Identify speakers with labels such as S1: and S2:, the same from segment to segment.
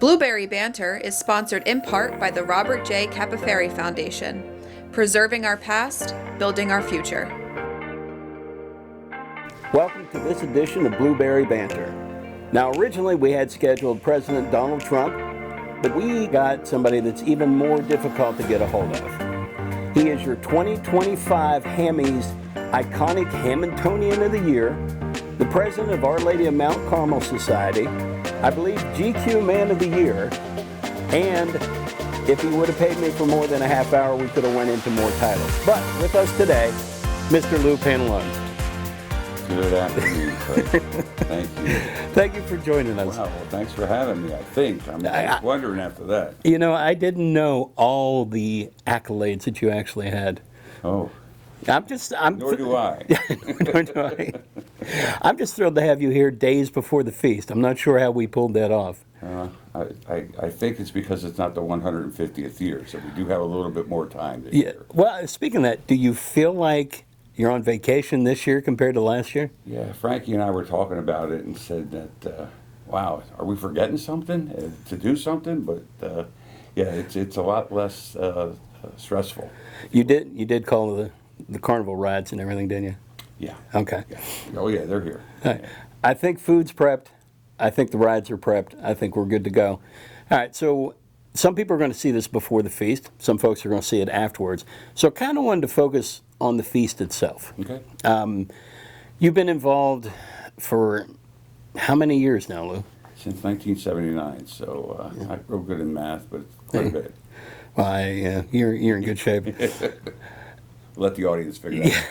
S1: Blueberry Banter is sponsored in part by the Robert J. Capaferri Foundation, preserving our past, building our future.
S2: Welcome to this edition of Blueberry Banter. Now, originally we had scheduled President Donald Trump, but we got somebody that's even more difficult to get a hold of. He is your 2025 Hammy's Iconic Hamiltonian of the Year, the president of Our Lady of Mount Carmel Society, I believe GQ Man of the Year, and if he would have paid me for more than a half hour, we could have went into more titles. But with us today, Mr. Lou Pantalone.
S3: Good afternoon, Craig. Thank you.
S2: Thank you for joining us.
S3: Wow, well, thanks for having me, I think. I was wondering after that.
S2: You know, I didn't know all the accolades that you actually had.
S3: Oh.
S2: Nor
S3: do I.
S2: Nor do I. I'm just thrilled to have you here days before the feast. I'm not sure how we pulled that off.
S3: I think it's because it's not the 150th year, so we do have a little bit more time this year.
S2: Well, speaking of that, do you feel like you're on vacation this year compared to last year?
S3: Yeah, Frankie and I were talking about it and said that, wow, are we forgetting something to do something? But yeah, it's a lot less stressful.
S2: You did call the carnival rides and everything, didn't you?
S3: Yeah.
S2: Okay.
S3: Yeah. Oh yeah, they're here.
S2: All right. I think food's prepped. I think the rides are prepped. I think we're good to go. All right, so some people are going to see this before the feast. Some folks are going to see it afterwards. So I kind of wanted to focus on the feast itself.
S3: Okay.
S2: You've been involved for how many years now, Lou?
S3: Since 1979, so I'm real good in math, but quite a bit.
S2: Well, you're in good shape.
S3: Let the audience figure that out.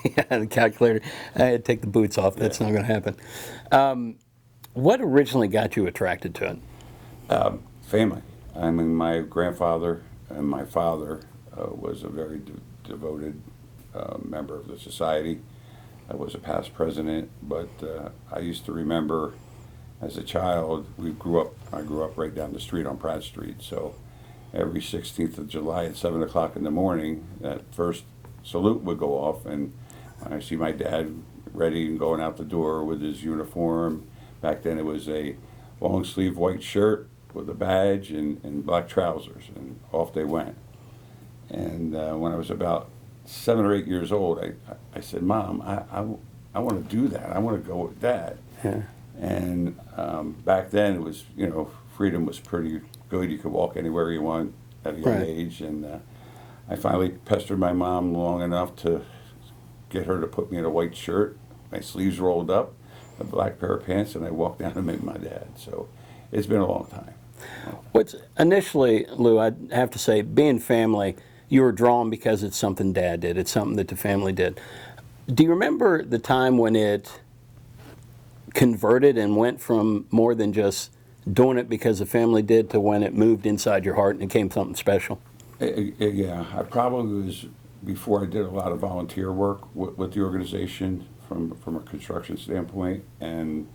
S2: Yeah, the calculator. I had to take the boots off. That's not going to happen. What originally got you attracted to it?
S3: Family. I mean, my grandfather and my father was a very devoted member of the society. I was a past president, but I used to remember as a child, I grew up right down the street on Pratt Street, so every 16th of July at 7 o'clock in the morning, that first salute would go off, and I see my dad ready and going out the door with his uniform. Back then it was a long sleeve white shirt with a badge and black trousers, and off they went. And when I was about 7 or 8 years old, I said, Mom, I want to do that. I want to go with Dad.
S2: Yeah.
S3: And back then it was, freedom was pretty good. You could walk anywhere you want at a young age. And I finally pestered my mom long enough to get her to put me in a white shirt, my sleeves rolled up, a black pair of pants, and I walked down to meet my dad. So it's been a long time.
S2: What's initially, Lou, I'd have to say, being family, you were drawn because it's something Dad did. It's something that the family did. Do you remember the time when it converted and went from more than just doing it because the family did to when it moved inside your heart and became something special?
S3: Yeah, I probably was, before I did a lot of volunteer work with the organization from a construction standpoint, and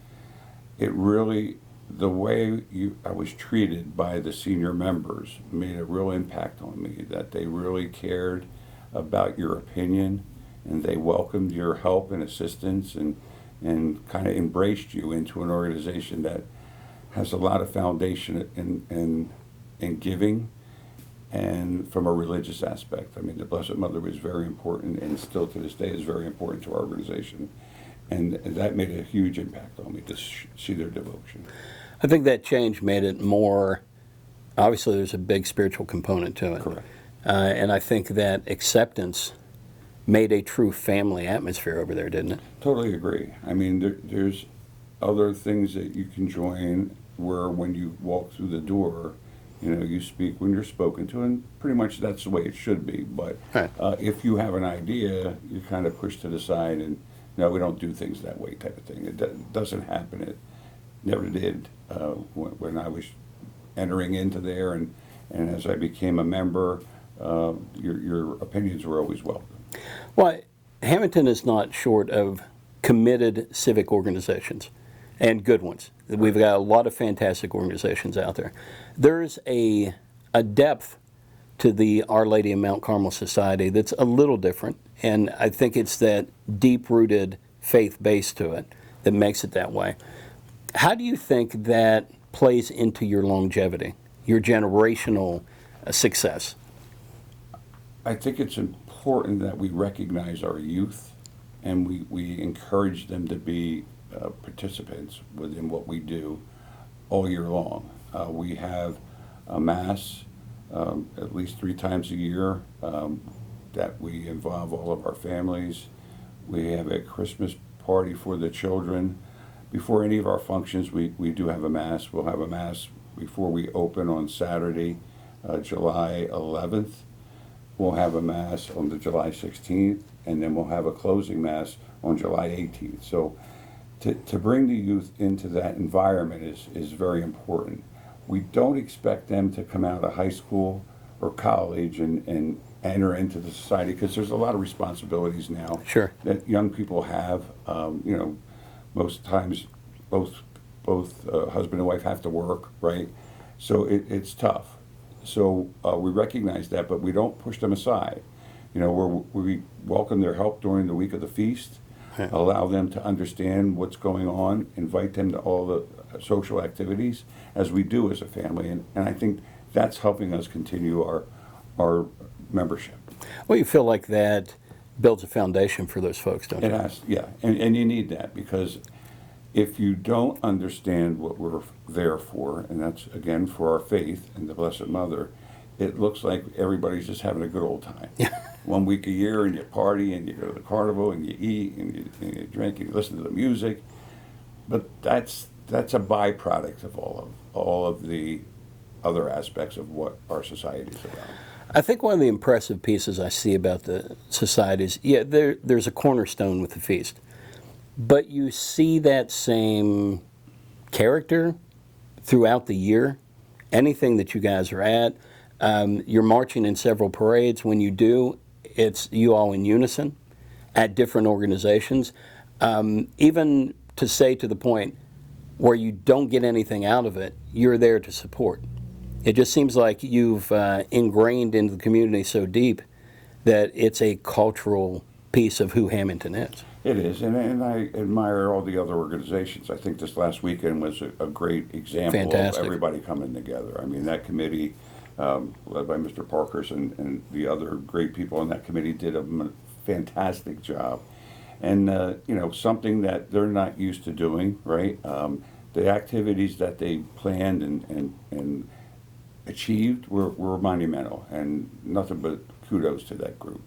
S3: it really, the way I was treated by the senior members made a real impact on me, that they really cared about your opinion, and they welcomed your help and assistance, and kind of embraced you into an organization that has a lot of foundation in giving, and from a religious aspect. I mean, the Blessed Mother was very important, and still to this day is very important to our organization. And that made a huge impact on me, to see their devotion.
S2: I think that change made it more, obviously there's a big spiritual component to it.
S3: Correct.
S2: And I think that acceptance made a true family atmosphere over there, didn't it?
S3: Totally agree. I mean, there's other things that you can join where when you walk through the door, you speak when you're spoken to, and pretty much that's the way it should be. But if you have an idea, you're kind of pushed to the side, and no, we don't do things that way type of thing. It doesn't happen. It never did when I was entering into there, and as I became a member, your opinions were always welcome.
S2: Well, Hamilton is not short of committed civic organizations, and good ones. We've got a lot of fantastic organizations out there. There's a depth to the Our Lady of Mount Carmel Society that's a little different, and I think it's that deep-rooted faith base to it that makes it that way. How do you think that plays into your longevity, your generational success?
S3: I think it's important that we recognize our youth and we encourage them to be participants within what we do all year long. We have a mass at least 3 times a year that we involve all of our families. We have a Christmas party for the children. Before any of our functions, we do have a mass. We'll have a mass before we open on Saturday, July 11th. We'll have a mass on the July 16th, and then we'll have a closing mass on July 18th. So to bring the youth into that environment is very important. We don't expect them to come out of high school or college and enter into the society, because there's a lot of responsibilities now
S2: Sure.
S3: that young people have. Most times both husband and wife have to work, right? So it's tough. So we recognize that, but we don't push them aside. We welcome their help during the week of the feast, allow them to understand what's going on, invite them to all the social activities as we do as a family, and I think that's helping us continue our membership.
S2: Well, you feel like that builds a foundation for those folks, don't you?
S3: It has, yeah, and you need that, because if you don't understand what we're there for, and that's, again, for our faith and the Blessed Mother, it looks like everybody's just having a good old time.
S2: Yeah.
S3: 1 week a year, and you party, and you go to the carnival, and you eat, and you drink, and you listen to the music. But that's a byproduct of all of the other aspects of what our society is about.
S2: I think one of the impressive pieces I see about the society is, there's a cornerstone with the feast. But you see that same character throughout the year. Anything that you guys are at, you're marching in several parades. When you do, it's you all in unison at different organizations. Even to say to the point where you don't get anything out of it, you're there to support. It just seems like you've ingrained into the community so deep that it's a cultural piece of who Hamilton is.
S3: It is, and I admire all the other organizations. I think this last weekend was a great example
S2: Fantastic.
S3: of everybody coming together. I mean, that committee, led by Mr. Parkers and the other great people on that committee, did a fantastic job. And, something that they're not used to doing, right? The activities that they planned and achieved were monumental, and nothing but kudos to that group.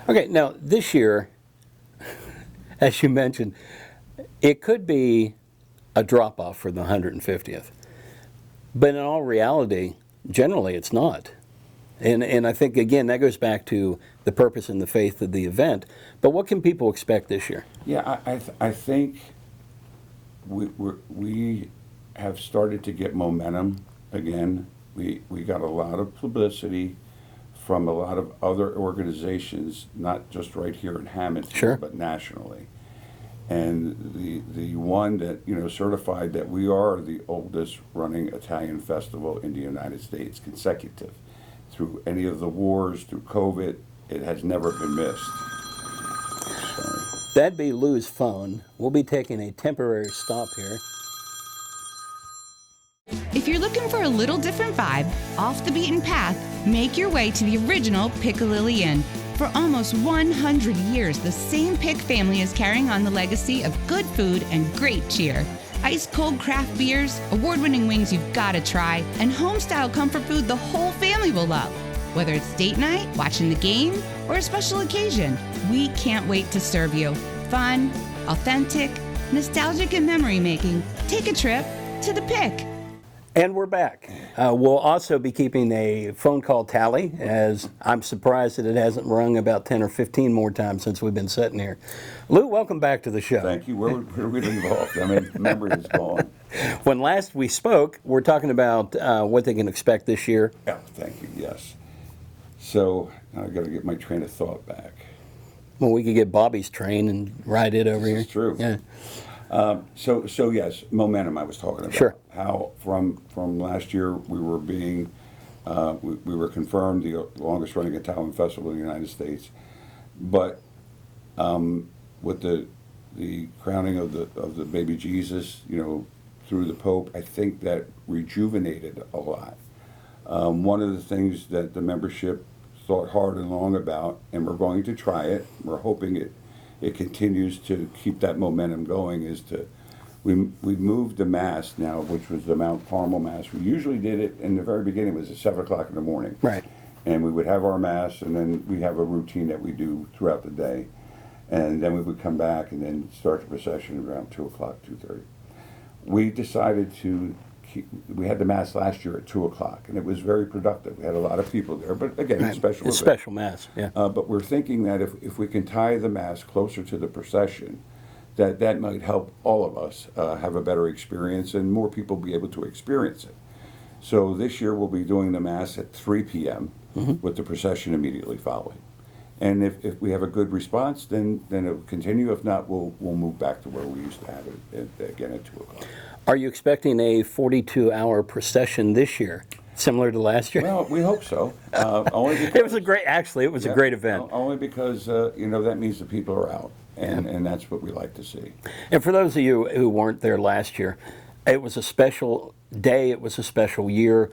S2: Okay, now this year, as you mentioned, it could be a drop-off for the 150th. But in all reality, generally it's not. And I think, again, that goes back to the purpose and the faith of the event. But what can people expect this year?
S3: Yeah, I think we have started to get momentum again. We got a lot of publicity from a lot of other organizations, not just right here in Hamilton,
S2: Sure.
S3: but nationally. And the one that certified that we are the oldest running Italian festival in the United States, consecutive. Through any of the wars, through COVID, it has never been missed. Sorry.
S2: That'd be Lou's phone. We'll be taking a temporary stop here.
S4: If you're looking for a little different vibe, off the beaten path, make your way to the original Piccalilli Inn. For almost 100 years, the same Pick family is carrying on the legacy of good food and great cheer. Ice-cold craft beers, award-winning wings you've got to try, and home-style comfort food the whole family will love. Whether it's date night, watching the game, or a special occasion, we can't wait to serve you. Fun, authentic, nostalgic, and memory-making. Take a trip to the Pick.
S2: And we're back. We'll also be keeping a phone call tally, as I'm surprised that it hasn't rung about 10 or 15 more times since we've been sitting here. Lou, welcome back to the show.
S3: Thank you. Where are we involved? I mean, memory is gone.
S2: When last we spoke, we're talking about what they can expect this year.
S3: Yeah, thank you. Yes. So now I've got to get my train of thought back.
S2: Well, we could get Bobby's train and ride it over here.
S3: It's true.
S2: Yeah.
S3: So yes, momentum I was talking about.
S2: Sure.
S3: How from last year we were being, we were confirmed the longest running Italian festival in the United States, but with the crowning of the baby Jesus, through the Pope, I think that rejuvenated a lot. One of the things that the membership thought hard and long about, and we're going to try it, we're hoping it continues to keep that momentum going, is we moved the Mass now, which was the Mount Carmel Mass. We usually did it in the very beginning, it was at 7 o'clock in the morning.
S2: Right.
S3: And we would have our Mass, and then we have a routine that we do throughout the day. And then we would come back and then start the procession around 2 o'clock, 2:30. We decided we had the Mass last year at 2 o'clock, and it was very productive. We had a lot of people there, but again,
S2: Right.
S3: it's special.
S2: It's
S3: event.
S2: special Mass, yeah.
S3: But we're thinking that if we can tie the Mass closer to the procession, that might help all of us have a better experience and more people be able to experience it. So this year we'll be doing the Mass at 3 p.m. With the procession immediately following. And if we have a good response, then it'll continue. If not, we'll move back to where we used to have it again at 2 o'clock.
S2: Are you expecting a 42-hour procession this year, similar to last year?
S3: Well, we hope so. Only because,
S2: It was a great event.
S3: Only because that means the people are out, and that's what we like to see.
S2: And for those of you who weren't there last year, it was a special day, it was a special year,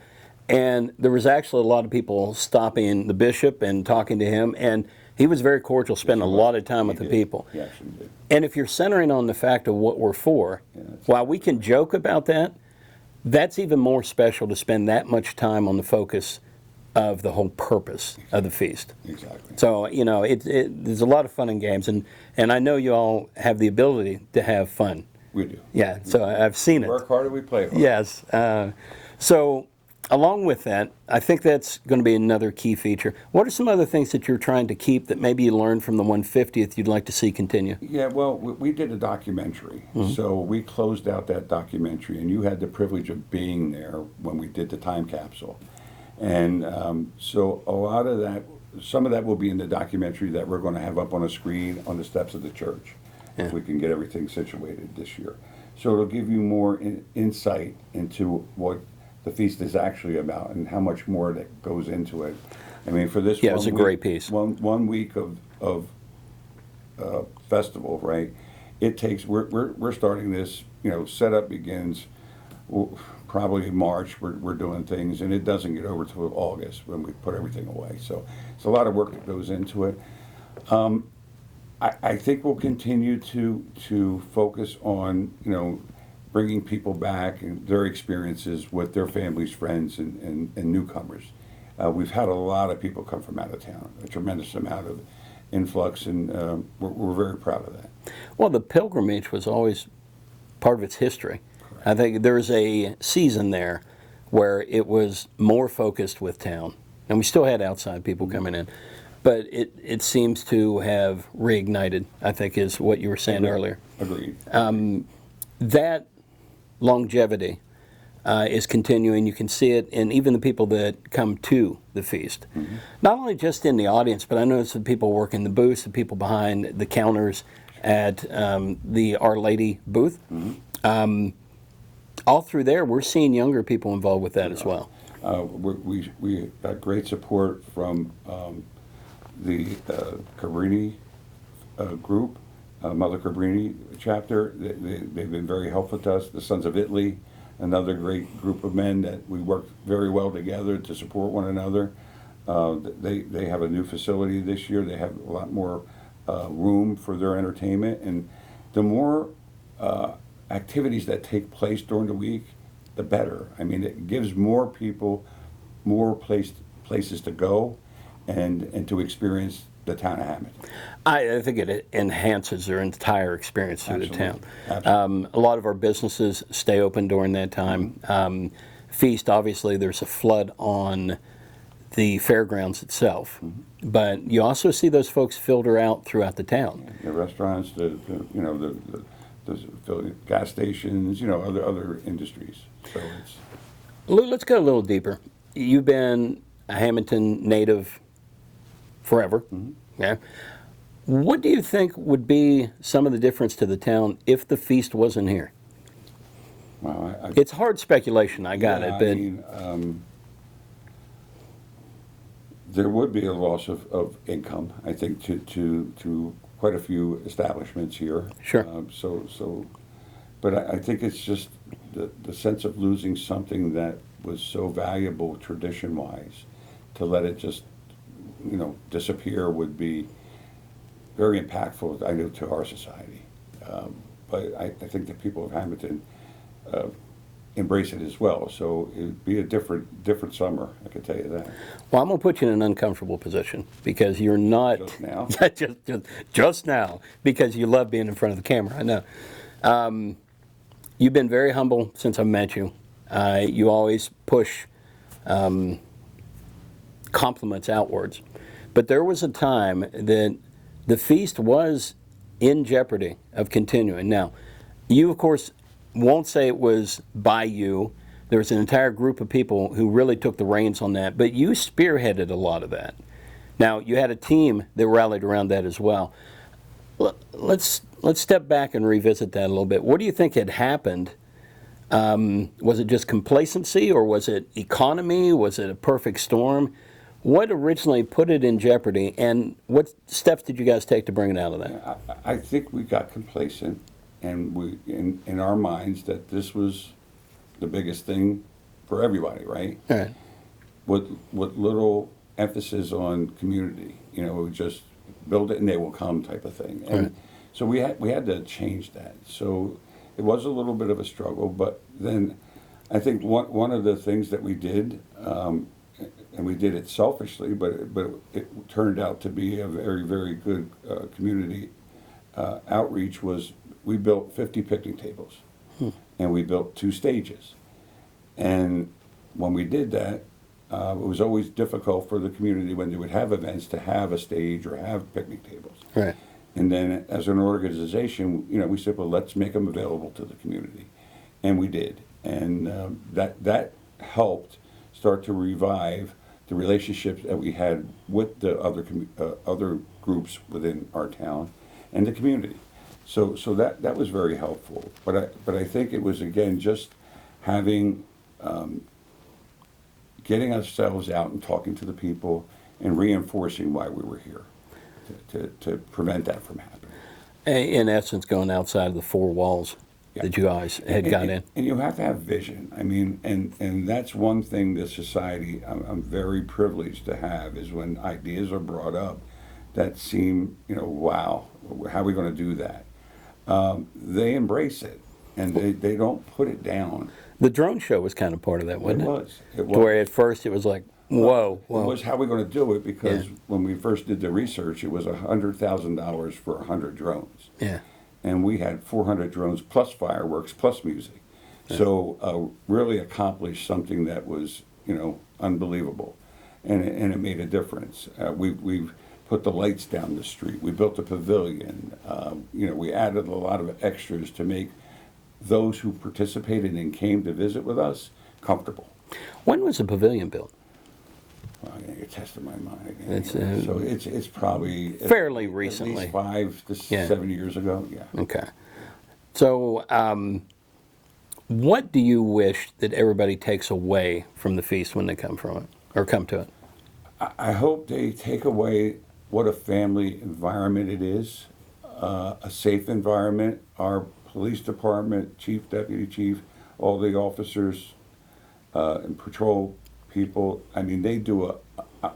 S2: and there was actually a lot of people stopping the bishop and talking to him, and he was very cordial, spending a lot of time with the people.
S3: He actually did.
S2: And if you're centering on the fact of what we're for, while we can joke about that, that's even more special to spend that much time on the focus of the whole purpose of the feast.
S3: Exactly.
S2: So, there's a lot of fun and games, and I know you all have the ability to have fun.
S3: We do.
S2: Yeah, so I've seen it.
S3: Work harder, we play harder.
S2: Yes. So along with that, I think that's going to be another key feature. What are some other things that you're trying to keep that maybe you learned from the 150th you'd like to see continue?
S3: Yeah, well, we did a documentary. So we closed out that documentary, and you had the privilege of being there when we did the time capsule. And so a lot of that, some of that will be in the documentary that we're going to have up on a screen on the steps of the church, if we can get everything situated this year. So it'll give you more insight into what the feast is actually about and how much more that goes into it. I mean, for this,
S2: Yeah, it was a great piece.
S3: One week of festival, right? It takes. We're starting this. Setup begins probably in March. We're doing things, and it doesn't get over till August when we put everything away. So it's a lot of work that goes into it. I think we'll continue to focus on bringing people back and their experiences with their families, friends, and newcomers. We've had a lot of people come from out of town, a tremendous amount of influx, and we're very proud of that.
S2: Well, the pilgrimage was always part of its history. Correct. I think there's a season there where it was more focused with town, and we still had outside people coming in, but it seems to have reignited, I think is what you were saying earlier.
S3: Agreed.
S2: That longevity is continuing. You can see it in even the people that come to the feast. Not only just in the audience, but I notice the people working the booths, the people behind the counters at the Our Lady booth. All through there, we're seeing younger people involved with that as well.
S3: We got great support from the Cabrini group, Mother Cabrini chapter. They've been very helpful to us. The Sons of Italy, another great group of men that we work very well together to support one another. They have a new facility this year. They have a lot more room for their entertainment, and the more activities that take place during the week, the better. I mean, it gives more people more places to go and to experience the town of Hamilton.
S2: I think it enhances their entire experience through the town.
S3: Absolutely.
S2: A lot of our businesses stay open during that time. Feast, obviously, there's a flood on the fairgrounds itself, but you also see those folks filter out throughout the town.
S3: The restaurants, the gas stations, other industries. So it's.
S2: Lou, let's go a little deeper. You've been a Hamilton native forever. Yeah. What do you think would be some of the difference to the town if the feast wasn't here?
S3: Well,
S2: It's hard speculation, I got it, but
S3: I mean, there would be a loss of income, I think, to quite a few establishments here.
S2: Sure.
S3: But I think it's just the sense of losing something that was so valuable tradition-wise, to let it just, disappear would be very impactful, I know, to our society. But I think the people of Hamilton embrace it as well. So it would be a different summer, I can tell you that.
S2: Well, I'm going to put you in an uncomfortable position because you're not.
S3: Just now?
S2: just now, because you love being in front of the camera. I know. You've been very humble since I met you. You always push compliments outwards. But there was a time that the feast was in jeopardy of continuing. Now, you, of course, won't say it was by you. There was an entire group of people who really took the reins on that, but you spearheaded a lot of that. Now, you had a team that rallied around that as well. Let's step back and revisit that a little bit. What do you think had happened? Was it just complacency, or was it economy? Was it a perfect storm? What originally put it in jeopardy, and what steps did you guys take to bring it out of that?
S3: I think we got complacent, and we in our minds that this was the biggest thing for everybody, right?
S2: All right.
S3: With little emphasis on community, we just build it and they will come type of thing. And
S2: right.
S3: So we had to change that. So it was a little bit of a struggle, but then I think one of the things that we did, and we did it selfishly, but it turned out to be a very, very good community outreach, was we built 50 picnic tables, and we built 2 stages. And when we did that, it was always difficult for the community when they would have events to have a stage or have picnic tables.
S2: Right.
S3: And then as an organization, we said, well, let's make them available to the community. And we did. And that helped start to revive the relationships that we had with the other groups within our town and the community. So that was very helpful. But I think it was, again, just having, getting ourselves out and talking to the people and reinforcing why we were here to prevent that from happening.
S2: In essence, going outside of the 4 walls that you guys had got in.
S3: And you have to have vision. I mean, and that's one thing that society, I'm very privileged to have, is when ideas are brought up that seem, wow, how are we going to do that? They embrace it, and they don't put it down.
S2: The drone show was kind of part of that, wasn't it?
S3: It was.
S2: Where at first it was like, whoa.
S3: It was how we're going to do it, because when we first did the research, it was $100,000 for 100 drones.
S2: Yeah.
S3: And we had 400 drones plus fireworks plus music. Yeah. So really accomplished something that was, unbelievable. And it made a difference. We've put the lights down the street. We built a pavilion. We added a lot of extras to make those who participated and came to visit with us comfortable.
S2: When was the pavilion built?
S3: Well, I'm going to test my mind again. So it's probably
S2: fairly recently.
S3: At least 5 to 7 years ago. Yeah.
S2: Okay. So, what do you wish that everybody takes away from the feast when they come from it or come to it?
S3: I hope they take away what a family environment it is, a safe environment. Our police department, chief, deputy chief, all the officers and patrol people, I mean, they do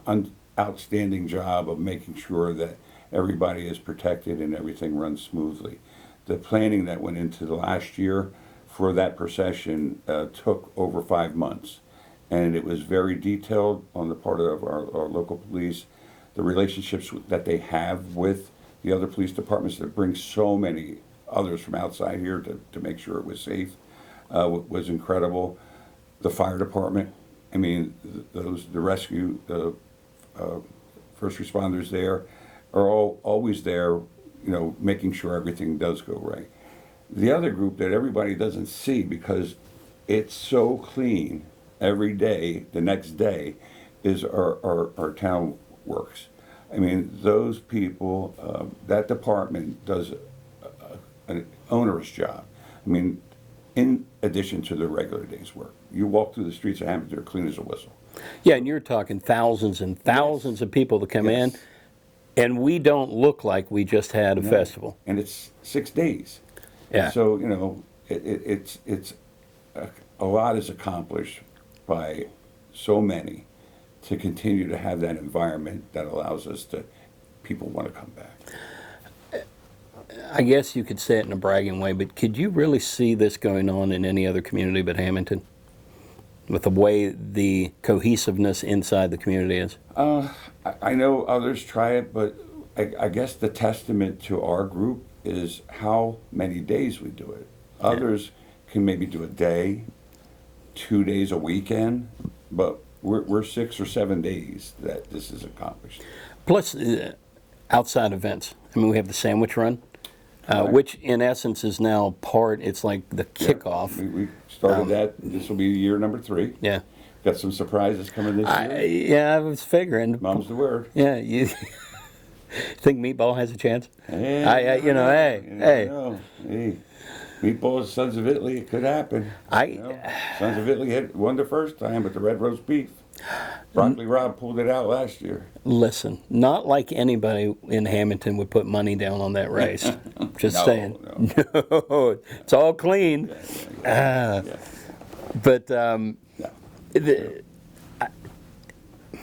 S3: an outstanding job of making sure that everybody is protected and everything runs smoothly. The planning that went into the last year for that procession took over 5 months, and it was very detailed on the part of our local police, the relationships that they have with the other police departments that bring so many others from outside here to make sure it was safe, was incredible. The fire department, I mean, the rescue, the first responders there are always there, making sure everything does go right. The other group that everybody doesn't see, because it's so clean every day, the next day, is our town works. I mean, those people, that department does an onerous job. I mean, in addition to the regular day's work. You walk through the streets of Hamilton, they're clean as a whistle.
S2: Yeah, and you're talking thousands and thousands of people that come in, and we don't look like we just had a festival.
S3: And it's 6 days.
S2: Yeah.
S3: So, it's a lot is accomplished by so many to continue to have that environment that allows us to, people want to come back.
S2: I guess you could say it in a bragging way, but could you really see this going on in any other community but Hamilton? With the way the cohesiveness inside the community is?
S3: I know others try it, but I guess the testament to our group is how many days we do it. Others can maybe do a day, 2 days a weekend, but we're 6 or 7 days that this is accomplished.
S2: Plus, outside events. I mean, we have the sandwich run, which in essence is now it's like the kickoff.
S3: We started that. This will be year number 3.
S2: Yeah.
S3: Got some surprises coming this year.
S2: I was figuring.
S3: Mom's the word.
S2: Yeah, you think Meatball has a chance?
S3: Hey,
S2: hey.
S3: Meatballs, Sons of Italy, it could happen. Sons of Italy won the first time, but the red roast beef. Broccoli Rob pulled it out last year.
S2: Listen, not like anybody in Hamilton would put money down on that race. Just saying. No, it's all clean. But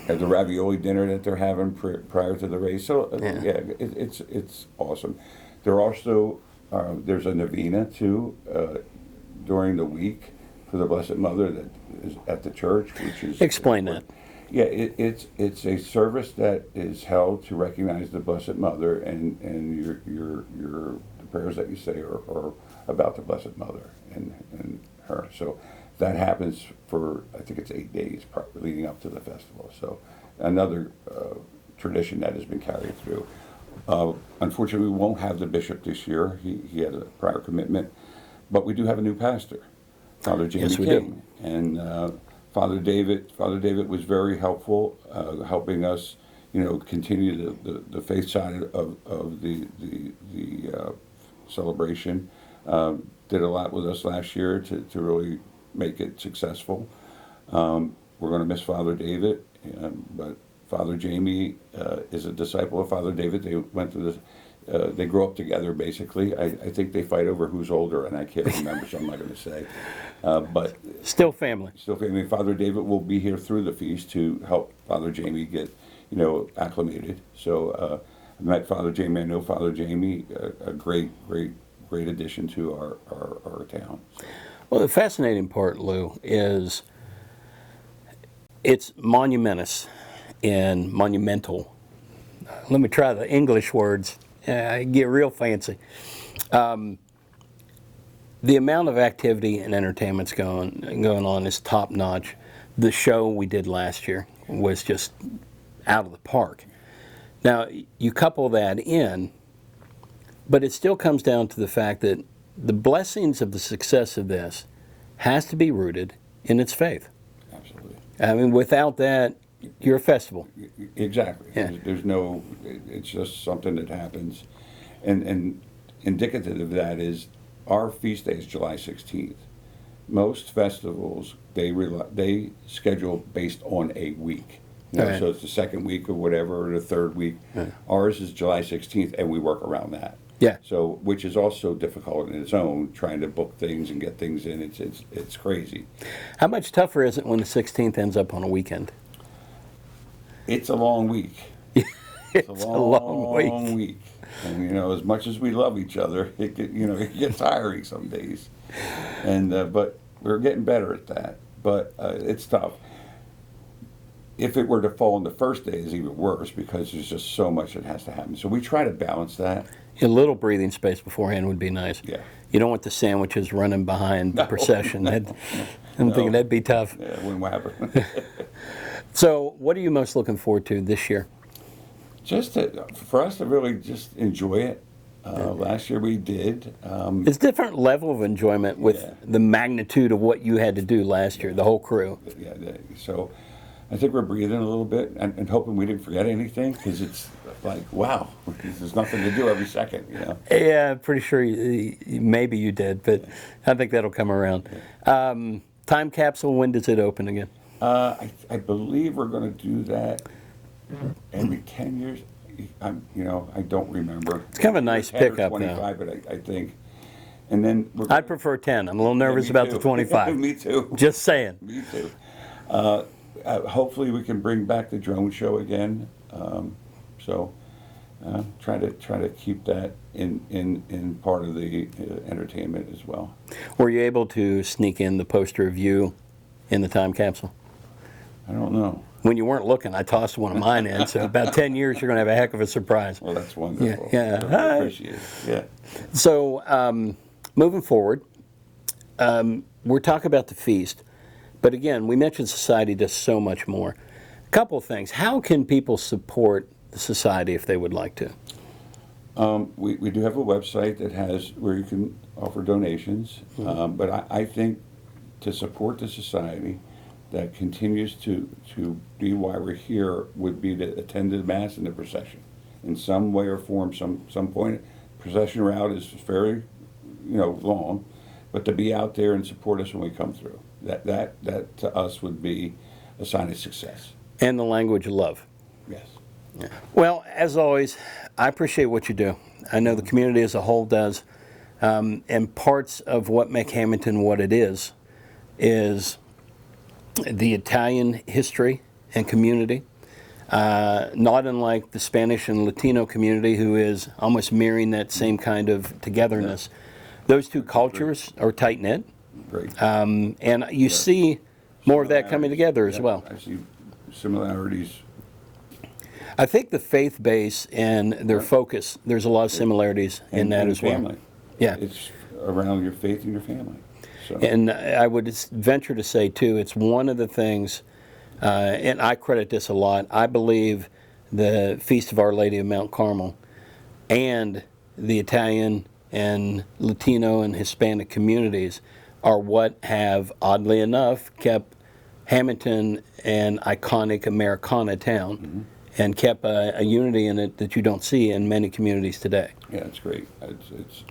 S3: At the ravioli dinner that they're having prior to the race. So it's awesome. There also there's a novena too during the week for the Blessed Mother that is at the church, which is
S2: explain that.
S3: Yeah, it's a service that is held to recognize the Blessed Mother, and your the prayers that you say are about the Blessed Mother and her. So that happens for, I think it's 8 days leading up to the festival. So another tradition that has been carried through. Unfortunately, we won't have the bishop this year. He had a prior commitment, but we do have a new pastor, Father Jamie King, and Father David was very helpful, helping us, continue the faith side of the celebration. Did a lot with us last year to really make it successful. We're going to miss Father David, but Father Jamie is a disciple of Father David. They went through this. They grew up together, basically. I think they fight over who's older, and I can't remember, so I'm not going to say. But
S2: still family.
S3: Still family. Father David will be here through the feast to help Father Jamie get, acclimated. So I met Father Jamie. I know Father Jamie, a great addition to our town.
S2: Well, the fascinating part, Lou, is it's monumentous and monumental. Let me try the English words. I get real fancy. The amount of activity and entertainment's going on is top notch. The show we did last year was just out of the park. Now, you couple that in, but it still comes down to the fact that the blessings of the success of this has to be rooted in its faith.
S3: Absolutely.
S2: I mean, without that, you're a festival.
S3: Exactly.
S2: Yeah.
S3: There's no, it's just something that happens. And indicative of that is our feast day is July 16th. Most festivals, they schedule based on a week.
S2: Right.
S3: So it's the second week or whatever, or the third week.
S2: Right.
S3: Ours is July 16th, and we work around that.
S2: Yeah.
S3: So, which is also difficult in its own, trying to book things and get things in. It's crazy.
S2: How much tougher is it when the 16th ends up on a weekend?
S3: It's a long week.
S2: It's a long
S3: week. And as much as we love each other, it gets tiring some days. And but we're getting better at that. But it's tough. If it were to fall on the first day, it's even worse because there's just so much that has to happen. So we try to balance that.
S2: A little breathing space beforehand would be nice.
S3: Yeah.
S2: You don't want the sandwiches running behind the procession. I'm thinking that'd be tough.
S3: Yeah, it wouldn't happen.
S2: So, what are you most looking forward to this year?
S3: Just for us to really just enjoy it. Last year we did.
S2: It's a different level of enjoyment with the magnitude of what you had to do last year, the whole crew.
S3: Yeah, so I think we're breathing a little bit and hoping we didn't forget anything because it's like, wow, there's nothing to do every second,
S2: Yeah, pretty sure maybe you did, but I think that'll come around. Time capsule, when does it open again?
S3: I believe we're going to do that every 10 years. I don't remember.
S2: It's kind of a nice
S3: 10 or
S2: pickup
S3: 25,
S2: now.
S3: but I think And then we're
S2: I'd prefer 10. I'm a little nervous
S3: me
S2: about
S3: too.
S2: the 25.
S3: Me too.
S2: Just saying.
S3: Me too. Hopefully we can bring back the drone show again. Try to keep that in part of the entertainment as well.
S2: Were you able to sneak in the poster of you in the time capsule?
S3: I don't know.
S2: When you weren't looking, I tossed one of mine in. So about 10 years, you're going to have a heck of a surprise.
S3: Well, that's wonderful.
S2: Yeah.
S3: I appreciate it. Yeah.
S2: So moving forward, we're talking about the feast. But again, we mentioned society does so much more. A couple of things. How can people support the society if they would like to?
S3: We do have a website that has where you can offer donations. But I think to support the society that continues to be why we're here would be to attend the Mass and the procession in some way or form, some point. Procession route is very, long, but to be out there and support us when we come through, that to us would be a sign of success.
S2: And the language of love.
S3: Yes.
S2: Well, as always, I appreciate what you do. I know the community as a whole does. And parts of what make Hamilton what it is the Italian history and community, not unlike the Spanish and Latino community, who is almost mirroring that same kind of togetherness. Those two cultures are tight-knit,
S3: Great.
S2: and you see more of that coming together as well.
S3: I see similarities.
S2: I think the faith base and their focus, there's a lot of similarities in that
S3: and
S2: as well.
S3: family.
S2: Yeah.
S3: It's around your faith and your family. So.
S2: And I would venture to say, too, it's one of the things, and I credit this a lot, I believe the Feast of Our Lady of Mount Carmel and the Italian and Latino and Hispanic communities are what have, oddly enough, kept Hamilton an iconic Americana town and kept a unity in it that you don't see in many communities today.
S3: Yeah, it's great.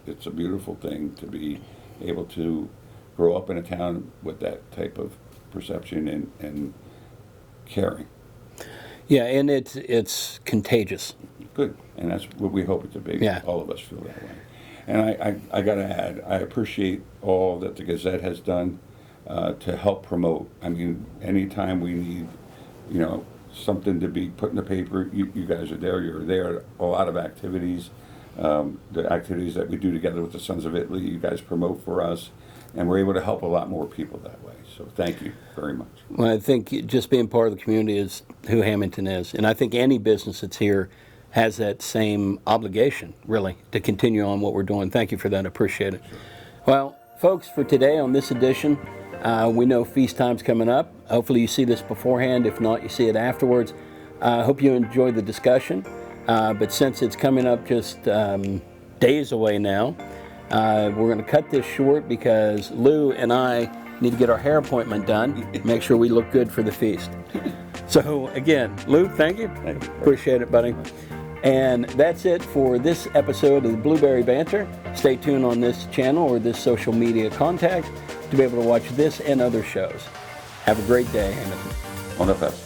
S3: It's a beautiful thing to be able to grow up in a town with that type of perception and caring.
S2: Yeah, and it's contagious.
S3: Good, and that's what we hope it to be.
S2: Yeah.
S3: All of us feel that way. And I got to add, I appreciate all that the Gazette has done to help promote. I mean, anytime we need, something to be put in the paper, you guys are there. You're there. A lot of activities, the activities that we do together with the Sons of Italy, you guys promote for us, and we're able to help a lot more people that way. So thank you very much.
S2: Well, I think just being part of the community is who Hamilton is. And I think any business that's here has that same obligation, really, to continue on what we're doing. Thank you for that. I appreciate it.
S3: Sure.
S2: Well, folks, for today on this edition, we know feast time's coming up. Hopefully you see this beforehand. If not, you see it afterwards. I hope you enjoyed the discussion. But since it's coming up just days away now, we're going to cut this short because Lou and I need to get our hair appointment done, make sure we look good for the feast. So again, Lou, thank you.
S3: Thank you.
S2: Appreciate it, buddy. And that's it for this episode of the Blueberry Banter. Stay tuned on this channel or this social media contact to be able to watch this and other shows. Have a great day, Hamilton.
S3: On the fest.